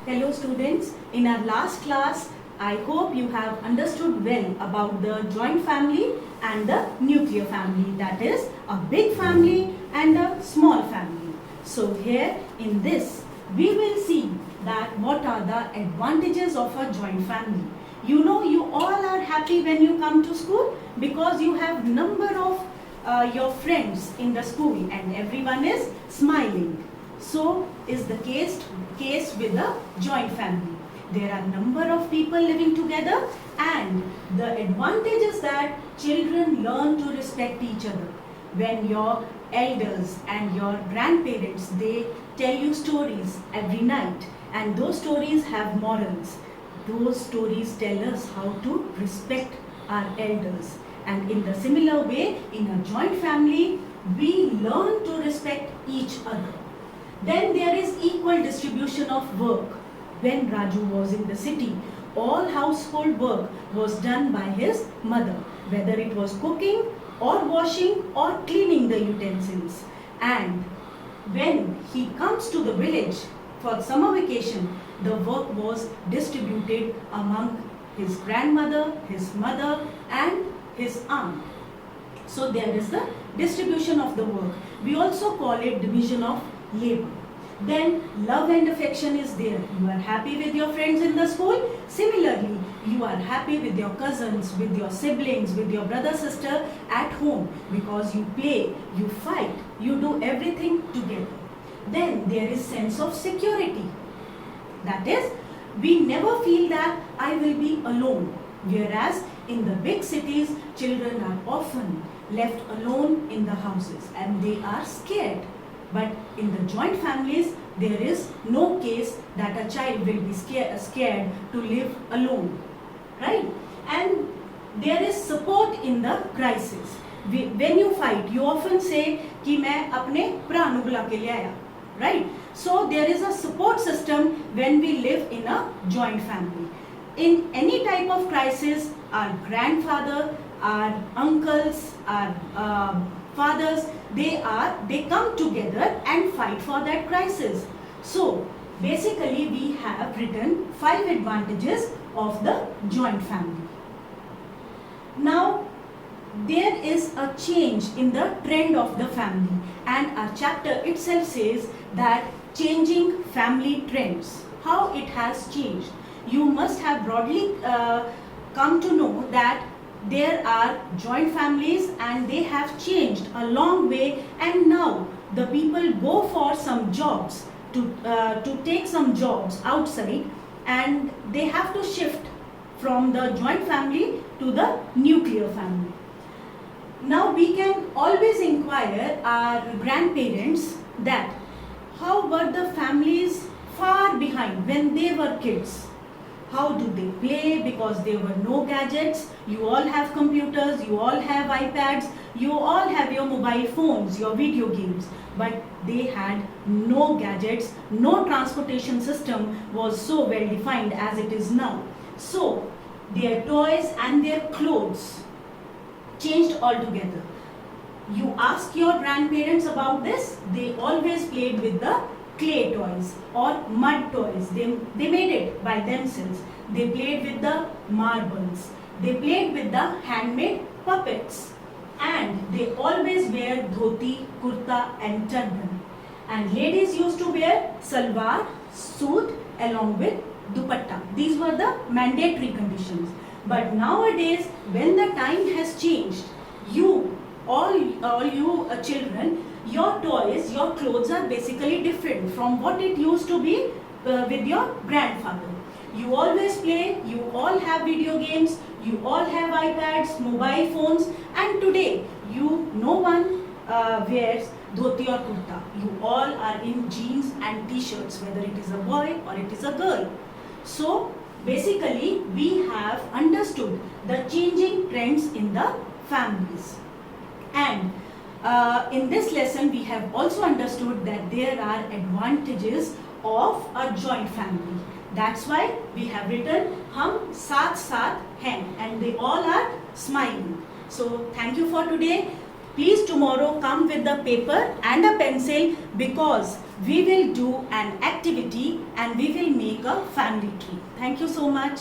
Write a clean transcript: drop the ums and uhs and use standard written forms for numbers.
Hello students, in our last class, I hope you have understood well about the joint family and the nuclear family, that is a big family and a small family. So here in this, we will see that what are the advantages of a joint family. You know, you all are happy when you come to school because you have number of your friends in the school and everyone is smiling. So is the case with a joint family. There are number of people living together and the advantage is that children learn to respect each other. When your elders and your grandparents, they tell you stories every night and those stories have morals. Those stories tell us how to respect our elders. And in the similar way, in a joint family, we learn to respect each other. Then there is equal distribution of work. When Raju was in the city, all household work was done by his mother, whether it was cooking or washing or cleaning the utensils. And when he comes to the village for summer vacation, the work was distributed among his grandmother, his mother and his aunt. So there is the distribution of the work. We also call it division of labor. Then love and affection is there. You are happy with your friends in the school. Similarly, you are happy with your cousins, with your siblings, with your brother, sister at home because you play, you fight, you do everything together. Then there is sense of security. That is, we never feel that I will be alone. Whereas in the big cities, children are often left alone in the houses and they are scared. But in the joint families, there is no case that a child will be scared to live alone, right? And there is support in the crisis. When you fight, you often say कि मैं अपने भरा नु बुला के ले आया, right? So there is a support system when we live in a joint family. In any type of crisis, our grandfather, our uncles, our fathers, they come together and fight for that crisis. So basically we have written 5 advantages of the joint family. Now there is a change in the trend of the family and our chapter itself says that changing family trends, how it has changed. You must have broadly come to know that there are joint families and they have changed a long way and now the people go for some jobs to take some jobs outside and they have to shift from the joint family to the nuclear family. Now we can always inquire our grandparents that how were the families far behind when they were kids. How do they play? Because there were no gadgets. You all have computers, you all have iPads, you all have your mobile phones, your video games. But they had no gadgets, no transportation system was so well defined as it is now. So their toys and their clothes changed altogether. You ask your grandparents about this, they always played with the clay toys or mud toys. They made it by themselves. They played with the marbles. They played with the handmade puppets. And they always wear dhoti, kurta and turban. And ladies used to wear salwar, suit along with dupatta. These were the mandatory conditions. But nowadays, when the time has changed, all you children, your toys, your clothes are basically different from what it used to be with your grandfather. You always play, you all have video games, you all have iPads, mobile phones and today no one wears dhoti or kurta. You all are in jeans and t-shirts, whether it is a boy or it is a girl. So basically we have understood the changing trends in the families. And in this lesson we have also understood that there are advantages of a joint family. That's why we have written hum saath saath hain and they all are smiling. So thank you for today. Please tomorrow come with the paper and a pencil, because we will do an activity and we will make a family tree. Thank you so much.